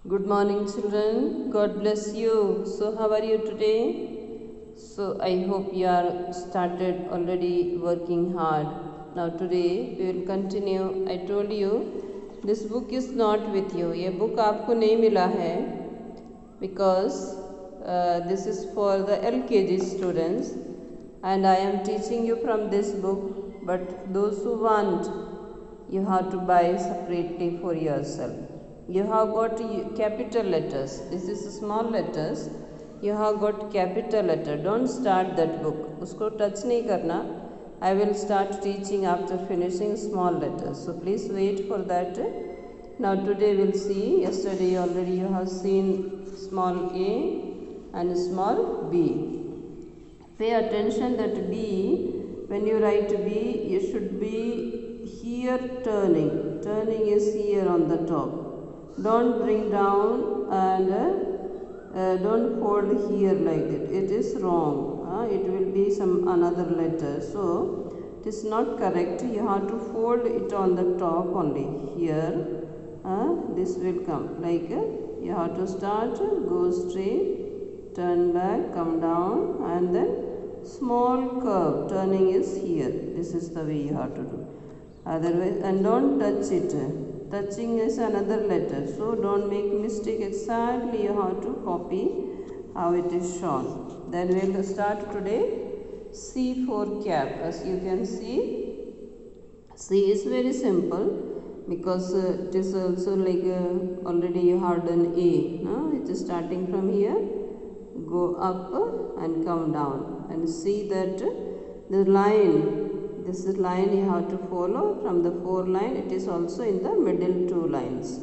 Good morning, children. God bless you. So, how are you today? So, I hope you are started already working hard. Now, today we will continue. I told you this book is not with you. ये book आपको नहीं मिला है because this is for the LKG students and I am teaching you from this book. But those who want, you have to buy separately for yourself. You have got capital letters. This is small letters. You have got capital letter. Don't start that book. उसको touch नहीं करना. I will start teaching after finishing small letters. So please wait for that. Now today we'll see. Yesterday already you have seen small a and small b. Pay attention that b, when you write b, you should be here turning. Turning is here on the top. Don't bring down and don't fold here like that. It is wrong. It will be some another letter. So it is not correct. You have to fold it on the top only. Here this will come like you have to start, go straight, turn back, come down, and then small curve. Turning is here. This is the way you have to do. Otherwise, and don't touch it. Touching is another letter, so don't make mistake. Exactly you have to copy how it is shown. Then we will start today C for cap. As you can see, C is very simple because it is also like already you have done A. It is starting from here, go up and come down, and see that the line. This is line you have to follow from the 4 line. It is also in the middle 2 lines.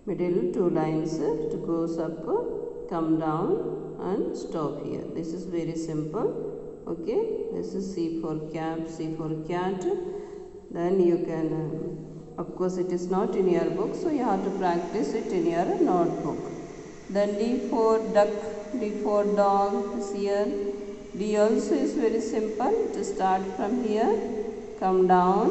Middle 2 lines, it goes up, come down and stop here. This is very simple. Okay, this is C for cap, C for cat. Then you can, of course it is not in your book, so you have to practice it in your notebook. Then D for duck, D for dog is here. D also is very simple. To start from here, come down,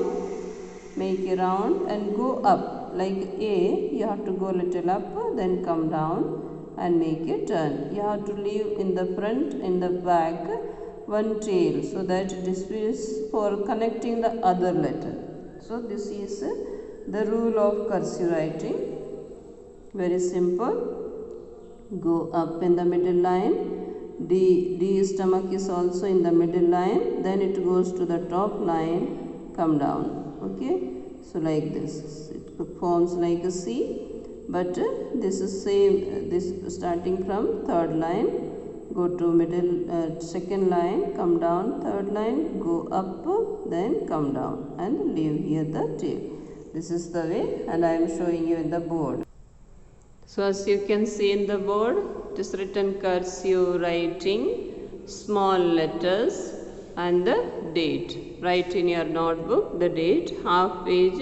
make a round and go up. Like A, you have to go little up, then come down and make a turn. You have to leave in the front, in the back, one tail, so that this is for connecting the other letter. So this is the rule of cursive writing. Very simple. Go up in the middle line. D stomach is also in the middle line, then it goes to the top line, come down. Okay, so like this, it forms like a C, but this is same, this starting from 3rd line, go to middle 2nd line, come down, 3rd line, go up, then come down and leave here the tail. This is the way, and I am showing you in the board. So as you can see in the board, it is written cursive writing, small letters and the date. Write in your notebook the date, half page,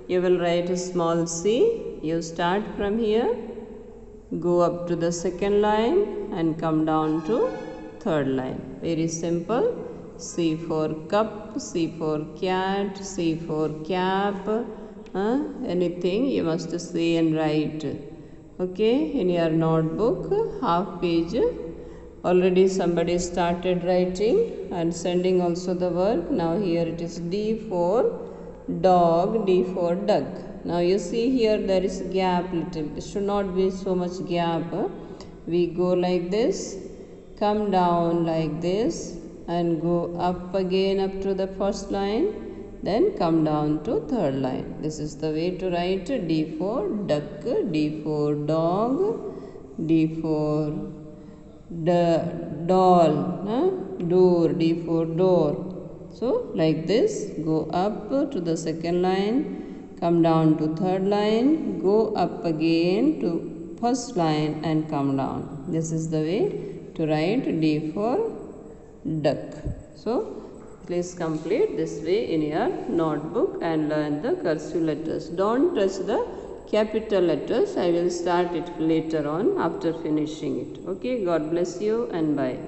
you will write a small c. You start from here, go up to the 2nd line and come down to 3rd line. Very simple. C for cup, C for cat, C for cap, anything you must say and write. Okay, in your notebook, half page, already somebody started writing and sending also the work. Now here it is D for dog, D for duck. Now you see here there is gap little. It should not be so much gap. We go like this, come down like this and go up again up to the 1st line. Then come down to 3rd line. This is the way to write D for duck, D for dog, D for doll, door, D for door. So like this, go up to the 2nd line, come down to 3rd line, go up again to 1st line and come down. This is the way to write D for duck. So please complete this way in your notebook and learn the cursive letters. Don't touch the capital letters. I will start it later on after finishing it. Okay, God bless you and bye.